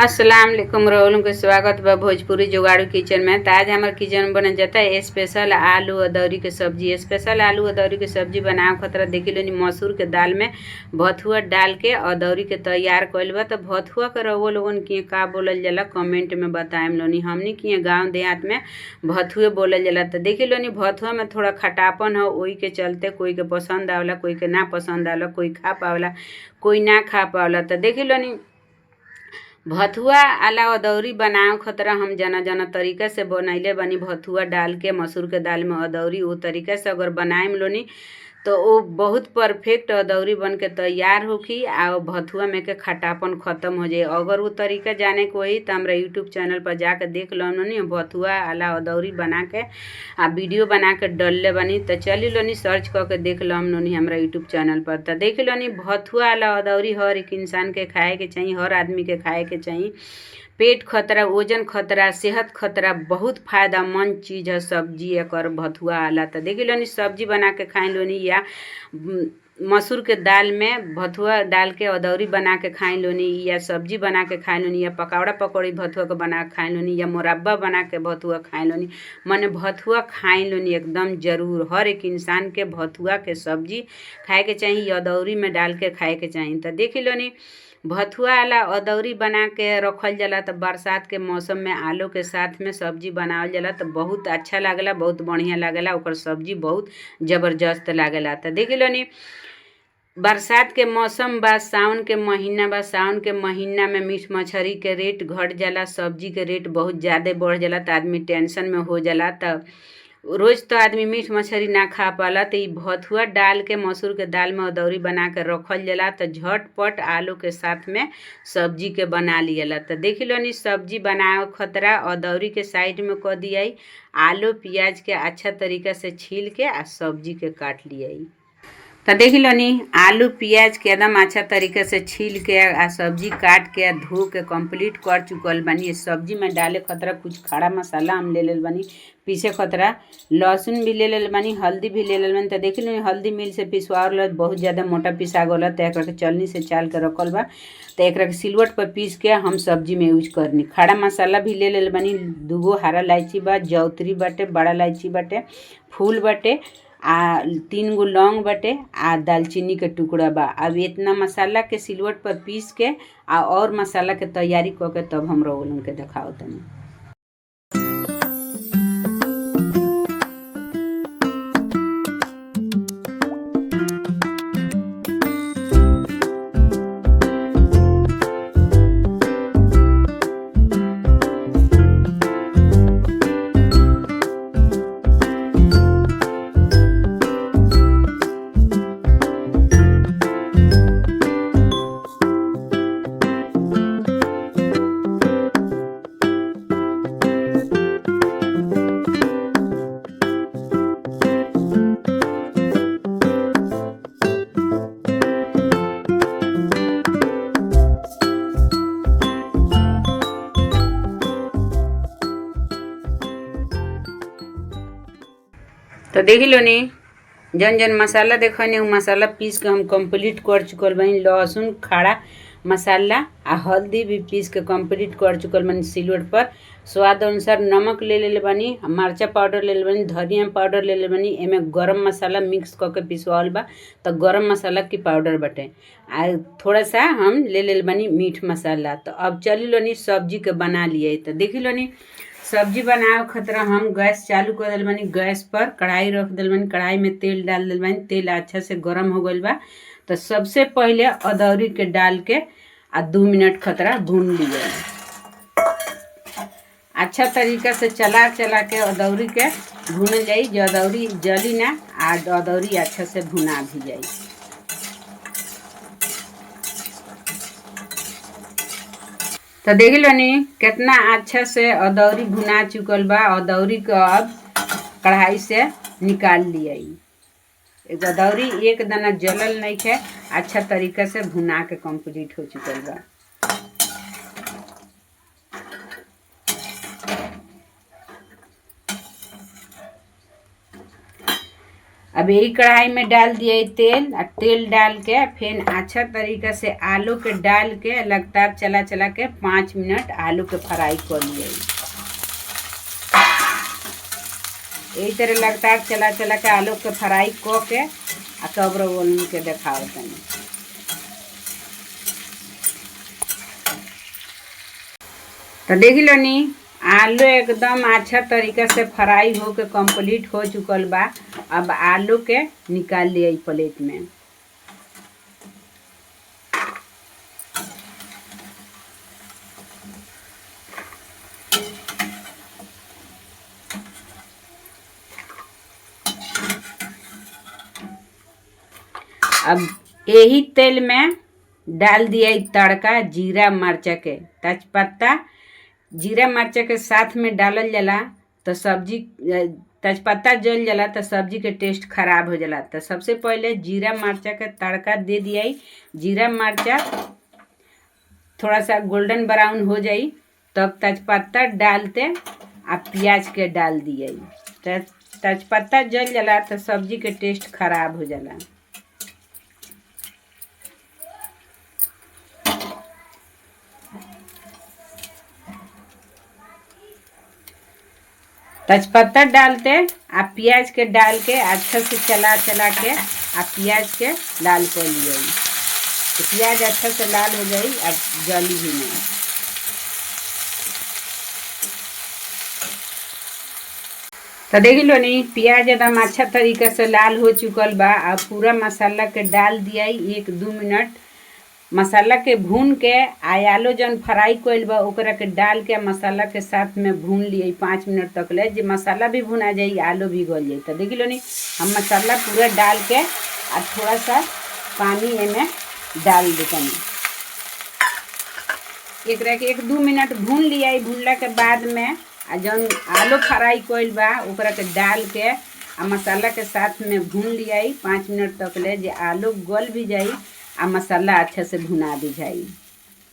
अस्सलाम वालेकुम रोहन के स्वागत बा भोजपुरी जुगाड़ू किचन में। तो आज हमारे किचन में बन जाता है स्पेशल आलू अदौरी के सब्जी। स्पेशल आलू अदौरी के सब्जी बनाए खतरा देखी लो मसूर के दाल में भथुआ डाल के अदौरी के तैयार कइल बा। तो भथुआ के रउआ लोगन किए का बोलल जाला कमेंट में बताएम लोनी। हमनी किए गाँव देहात में भथुए बोलल जाला। तो देखी लोनी भथुआ में थोड़ा खटापन हो, ओई के चलते कोई के पसंद आवला, कोई के ना पसंद आवला, कोई खा पावला, कोई ना खा पावला। तो देखी लोनी भथुआ आला अदौरी बनाए खतरा हम जना जना तरीका से बनैले बनी। भथुआ डाल के मसूर के दाल में अदौरी वो तरीका से अगर बनाएम लोनी तो वो बहुत परफेक्ट अदौरी बन के तैयार होखी आ भथुआ में के खटापन खत्म हो जाए। अगर वो तरीका जाने को होई तो हमारा यूट्यूब चैनल पर जाके देख लो लोनी भथुआ आला अदौरी बना के आ वीडियो बना के डलले बनी। तो चली लोनी सर्च करके देख लो लोनी हमारा यूट्यूब चैनल पर। तो देख लोनी भथुआ आला अदौरी हर एक इंसान के खाए के चाहिए, हर आदमी के खाए के चाहिए। पेट खतरा, वजन खतरा, सेहत खतरा, बहुत फायदामंद चीज़ है सब्जी एकर भथुआ आला। तो देखी लोनी सब्जी बना के खाई लोनी या मसूर के दाल में भथुआ डाल के अदौरी बना के खाई लोनी, या सब्जी बना के खाई लोनी, या पकौड़ा पकौड़ी भथुआ के बना के खाई लोनी, या मुरब्बा बना के भथुआ खाई लोनी। मने भथुआ खाई लोनी एकदम जरूर। हर एक इंसान के भथुआ के सब्जी खाए के चाहिए, अदौरी में डाल के खाए के चाहिए। तो देखी लोनी भथुआ वाला अदौरी बना के रखल जाला। तो बरसात के मौसम में आलू के साथ में सब्जी बनावल जाला तो बहुत अच्छा लागेला, बहुत बढ़िया लागेला। ओकर सब्जी बहुत जबरदस्त लागेला। तो देख लोनी बरसात के मौसम बा, सावन के महीना बा। सावन के महीना में मीट मछली के रेट घट जाला, सब्जी के रेट बहुत ज़्यादा बढ़ जाला। तो आदमी टेंशन में हो जाला। तो रोज तो आदमी मीट मछली ना खा पाला। तो भथुआ डाल के मसूर के दाल में अदौरी बना के रखल जाला तो झटपट आलू के साथ में सब्जी के बना लियला। तो देखी लोनी सब्जी बनाए खतरा अदौरी के साइड में कर दिया, आलू प्याज के अच्छा तरीका से छील के आ सब्जी के काट लिया। तो देख लोनी आलू प्याज के एकदम अच्छा तरीके से छील के आ सब्जी काट के धो के कंप्लीट कर चुकल बानी। ये सब्जी में डाले खतरा कुछ खड़ा मसाला हम ले लेल बानी, पीसे खतरा लहसुन भी ले लेल बानी, हल्दी भी ले लेल बानी। तो देख लो हल्दी मिल से पिसवाल बहुत ज़्यादा मोटा पिसा गला। तो एक के चलनी से चाल के रखल बा। तो एक के सिलवट पर पीस के हम सब्जी में यूज करनी। खड़ा मसाला भी ले लेल बानी, 2 हरा इलायची बा, जौतरी बाटे, बड़ा इलायची बाटे, फूल बाटे, 3 गो लौंग बटे, दालचीनी के टुकड़ा बा। अब इतना मसाला के सिलवट पर पीस के और मसाला के तैयारी करके तब हम लोगन के दिखाओ तनी। तो देख लो नी जन जन मसाला देखनी उ मसाला पीस के हम कंप्लीट कर चुकल बानी। लहसुन खड़ा मसाला आ हल्दी भी पीस के कंप्लीट कर चुकल बानी सिलवट पर। स्वाद अनुसार नमक ले ले बानी, मरचा पाउडर ले ले बानी, धनिया पाउडर ले ले बानी। एमे गरम मसाला मिक्स करके पिसवाल बा तो गरम मसाला की पाउडर बटे। आ थोड़ा सा हम ले ले बानी मीठ मसाला। तो अब चली लोनी सब्जी के बना लिए। तो देखी लोनी सब्जी बनाए खतरा हम गैस चालू कर दिल बानी। गैस पर कढ़ाई रख दिल बानी, कढ़ाई में तेल डाल दिल बानी। तेल अच्छा से गरम हो गइल बा। तो सबसे पहले अदौरी के डाल के 2 मिनट खतरा भून लिए। अच्छा तरीका से चला चला के अदौरी के भून जाई, जो अदौरी जली ना आ अदौरी अच्छा से भुना भी जाई। तो देख लोनी कितना अच्छा से अदौरी भुना चुकल बा। अदौरी के अब कढ़ाई से निकाल लिया। अदौरी एक दाना जलल नहीं है, अच्छा तरीका से भुना के कंप्लीट हो चुकल बा। अब यही कढ़ाई में डाल दिए तेल और तेल डाल के फिर अच्छा तरीका से आलू के डाल के लगातार चला चला के 5 मिनट आलू के फ्राई कर लिए। यही तरह लगातार चला चला के आलू के फ्राई क के तब रोल के देखाओ तनी। तो देख लो नी आलू एकदम अच्छा तरीका से फ्राई हो के कंप्लीट हो चुकल बा। अब आलू के निकाल लिए प्लेट में। अब यही तेल में डाल दिया तड़का जीरा मरचा के तेजपत्ता। जीरा मरचा के साथ में डालल जाला तो सब्जी तेजपत्ता जल जाला तो सब्जी के टेस्ट खराब हो जाला। तो सबसे पहले जीरा मरचा के तड़का दे दिया। जीरा मरचा थोड़ा सा गोल्डन ब्राउन हो जाई तब तेजपत्ता डालते आ प्याज के डाल दिए। तेजपत्ता जल जाला तो सब्जी के टेस्ट खराब हो जाला। तेजपत्ता डालते आ प्याज के डाल के अच्छा से चला चला के आ प्याज के लाल कर लिए। तो प्याज अच्छा से लाल हो जाई अब जली भी नहीं। तो देख लो नी प्याज एकदम अच्छा तरीका से लाल हो चुकल बा। अब पूरा मसाला के डाल दिया 1-2 मिनट मसाला के भून के आलू जन फ्राई कइल बा ओकरा के डाल के मसाला के साथ में भून लिए 5 मिनट तक ले। जे मसाला भी भुना जाई आलू भी गल जाई। तो देख लो नी हम मसाला पूरा डाल के और थोड़ा सा पानी एमे डाल देतनी। एकरा के 1-2 मिनट भून लिया। भूनला के बाद में जौन आलू फ्राई कइल बा ओकरा के डाल के आ मसाला के साथ में भून लिया 5 मिनट तक ले। जे आलू गल भी जाई आ मसाला अच्छा से भुना भी जाई।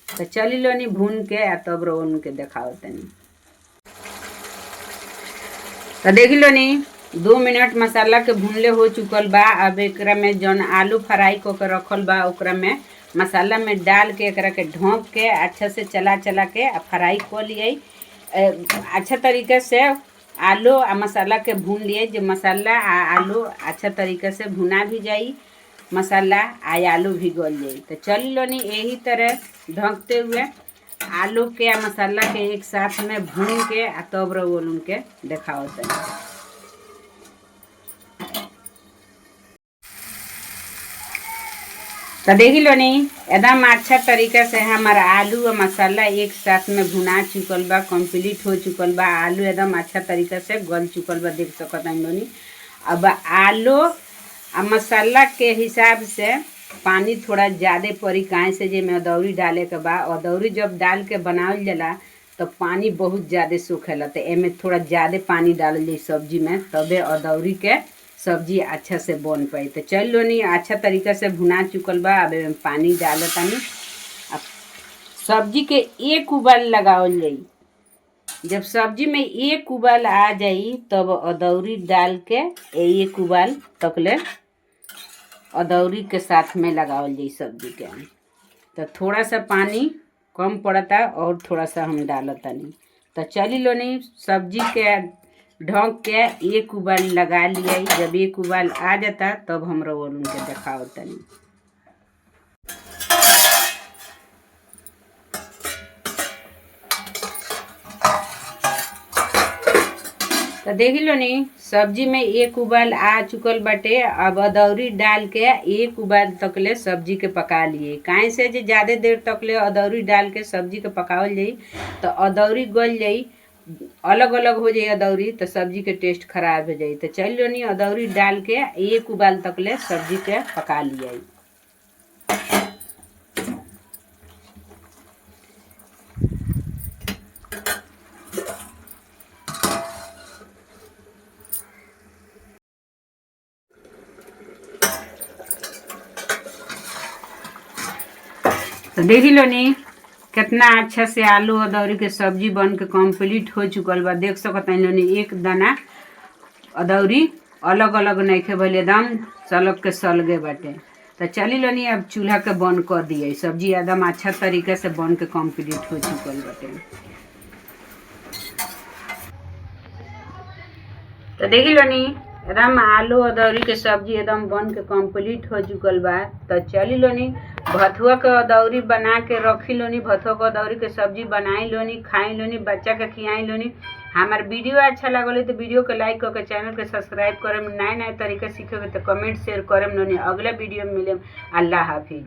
तो चली लो नी भून के आ तब रोन के देखाओ तनी। तो देख लो नी 2 मिनट मसाला के भूनले हो चुकल बा। अब एकरा में जौन आलू फ्राई को के रखल बा ओकरा में मसाला में डाल के एकरा के ढोक के अच्छा से चला चला के आ फ्राई कर लिए। अच्छा तरीके से आलू आ मसाला के भून लिए। जो मसाला आ आलू अच्छा तरीके से भुना भी जाई मसाला आ आलू भी गल जाई। तो चल लो नी यही तरह ढकते हुए आलू के आ मसाला के एक साथ में भून के आ तब रोल के देखाओ तनी। तो देख लो नी एकदम अच्छा तरीका से हमारा आलू और मसाला एक साथ में भुना चुकल बा कंप्लीट हो चुकल बा। आलू एकदम अच्छा तरीका से गल चुकल बा देख सकत नी। अब आलू आ मसाला के हिसाब से पानी थोड़ा ज़्यादा पड़ी काहे से जे में अदौरी डाले के बा। अदौरी जब डाल के बनावल जाला तो पानी बहुत ज़्यादा सोखेला। तो एमे थोड़ा ज़्यादा पानी डालल जाई सब्जी में तबे अदौरी के सब्जी अच्छा से बन पाई। तो चल लो नी अच्छा तरीका से भुना चुकल बा। अब एमे पानी डालतानी। अब सब्जी के एक उबाल लगावल जाई। जब सब्जी में एक उबाल आ जाई तब अदौरी डाल के एक उबाल तकले अदौरी के साथ में लगावल जाई सब्जी के। तो थोड़ा सा पानी कम पड़ता और थोड़ा सा हम डालतानी। तो चली लो नी सब्जी के ढक के एक उबाल लगा लिया। जब एक उबाल आ जाता तब हम रोल के देखाओ तनी। तो देख लो नी सब्जी में एक उबाल आ चुकल बाटे। अब अदौरी डाल के एक उबाल तकले सब्जी के पका लिए। काहे से जे ज़्यादा देर तकले अदौरी डाल के सब्जी के पकावल जाई तो अदौरी गल जाई अलग अलग हो जाई अदौरी तो सब्जी के टेस्ट खराब हो जाई। तो चल लो नी अदौरी डाल के एक उबाल तकले सब्जी के पका लिया। तो देख लो नी कितना अच्छा से आलू अदौरी के सब्जी बन के कंप्लीट हो चुकल बा। देख सकत लो नी एक दाना अदौरी अलग अलग नइखे भइल, एकदम सलग के सलगे बाटे। तो चली लोनी अब चूल्हा के बंद कर दिए। सब्जी एकदम अच्छा तरीके से बन के कंप्लीट हो चुकल बाटे। तो देखी लोनी एकदम आलू अदौरी के सब्जी एकदम बन के कंप्लीट हो चुकल बा। तो चली लोनी भथुआ के अदौरी बना के रखी लोनी, भथुआ के अदौरी के सब्जी बनाई लोनी, खाई लोनी, बच्चा के खियाई लोनी। हमार वीडियो अच्छा लगल तो वीडियो के लाइक करके चैनल के सब्सक्राइब करें। नए नए तरीके सीखे तो कमेंट शेयर करें लोनी। अगला वीडियो में मिले। अल्लाह हाफिज।